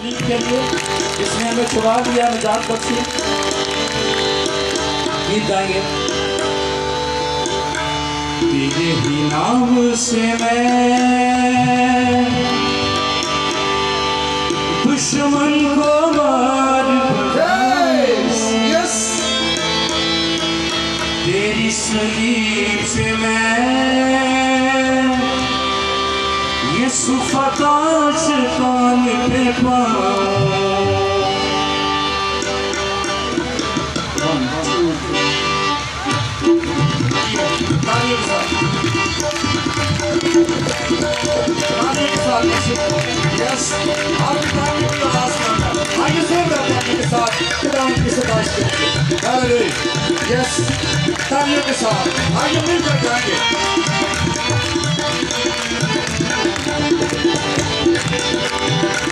के लिए जिसने हमें छुड़ा दिया, निजात बख्शी। गीत गाएंगे। तेरे ही नाम से मैं दुश्मन को मार तेरी सलीब से मैं ये सुफता शैतान पे पाऊं। तालियों के साथ आगे मिलकर गाएंगे।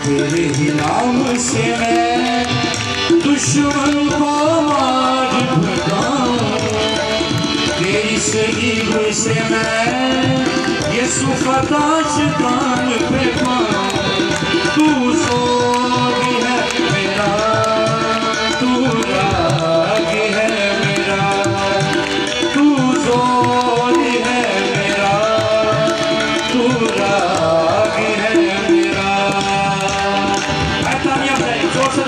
तेरे ही नाम से मैं दुश्मन को मार भगाऊं, तेरी सलीब से मैं ये सुफता शैतान पे पाऊं। तू सोगी है मेरा, तू राग है मेरा, तू सोगी है मेरा, तू राग है मेरा। तालियां बजाइए जोर से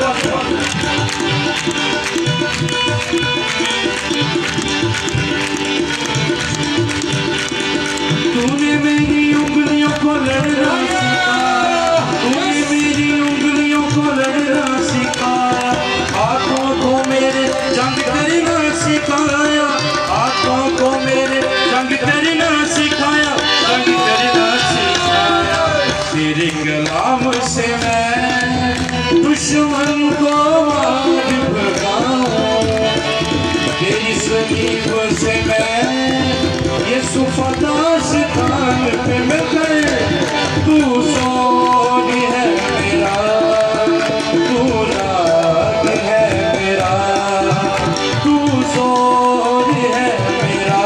तूने मेरी उंगलियों को लड़ना सिखाया, तूने मेरी उंगलियों को लड़ना सिखाया, हाथों को मेरे जंग करना सिखाया, हाथों को मेरे जंग करना सिखाया, जंग करना सिखाया। तेरे कलाम से मैं दुश्मन को मार भगाऊं, तेरी सलीब से मैं ये सुफता शैतान पे मिलकर। तू सोगी है मेरा, तू राग है मेरा, तू सोगी है मेरा,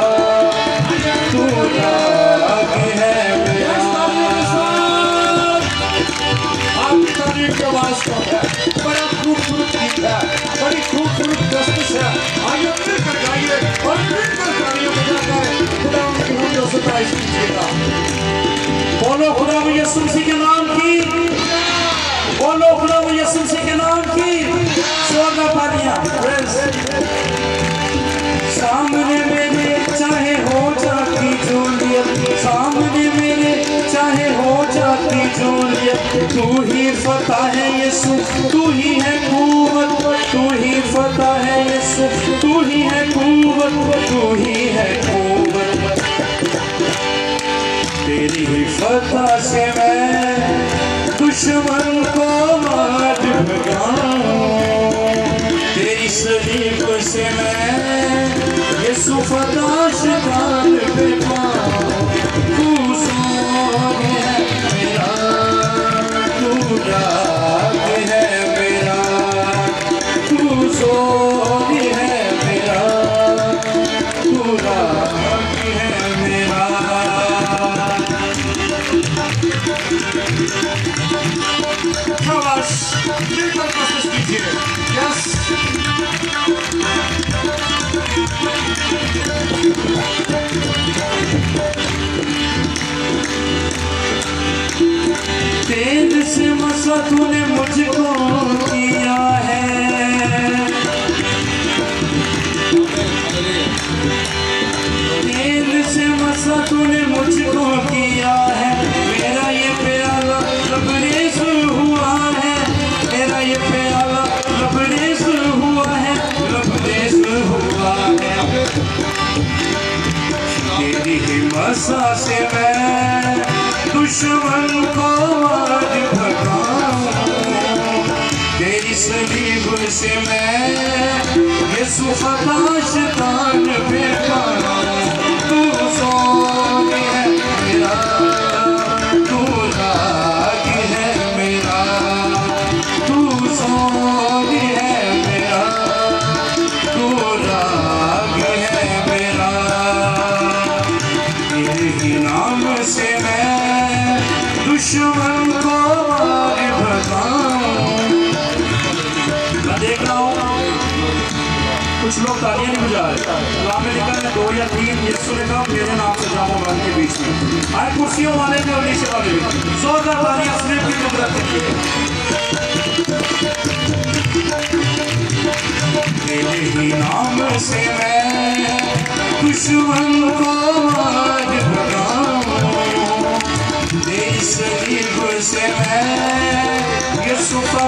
तू राग है मेरा। आपकी तारीफ की आवाज को है, बड़ा खूबसूरत गीत है, बड़ी खूबसूरत दस्तश है। आइए मिलकर गाइए और मिलकर तालियां बजाकर खुदा उनकी हमदो सताइश कीजिएगा। बोलो खुदा यीशु मसीह के नाम की, बोलो खुदा यीशु मसीह के नाम की सोगा पालियां। सामने मेरे चाहे हो जाती जूलियत, सामने मेरे चाहे हो जाती जूलियत, तू ही फतह है यीशु, तू ही है कुव्वत, तू ही फतह है यीशु, तू ही है कुव्वत, तू ही है कुव्वत। तेरी ही फतह से मैं दुश्मन को मार भगाऊं, तेरी सलीब से मैं ये सुफता शैतान पे पाऊं। तू सोगी है मेरा, तू राग है मेरा, तू सोगी है मेरा, तू राग है मेरा। शाबाश, मिलकर कोशिश कीजिए। यस तेज से मसा तूने मुझको किया है, तेज से मसा तूने मुझको किया है। मेरा ये प्याला लबरेज हुआ है, मेरा ये प्याला लबरेज हुआ है, लबरेज हुआ है। तेरी ही मसा से मैं दुश्मन को मार भगाऊं, तेरी सलीब से मैं ये सुफता शैतान पे पाऊं। तू सोगी है मेरा, तू राग है मेरा, तू सोगी है मेरा, तू राग है मेरा। तेरे ही नाम से मैं दुश्मन को मार भगाऊं, कुछ लोग तालियां नहीं बजा रहे। गुलाम ने लिखा है 2 या 3, यीशु ने कहा मेरे नाम से जाऊँ मैं उनके बीच में। आए कुर्सियों वाले भी और नीचे वाले भी, जोरदार तालियां स्नेह की कुदरत के लिए। तेरे ही नाम से मैं दुश्मन को मार भगाऊं, तेरी सलीब से मैं यीशु का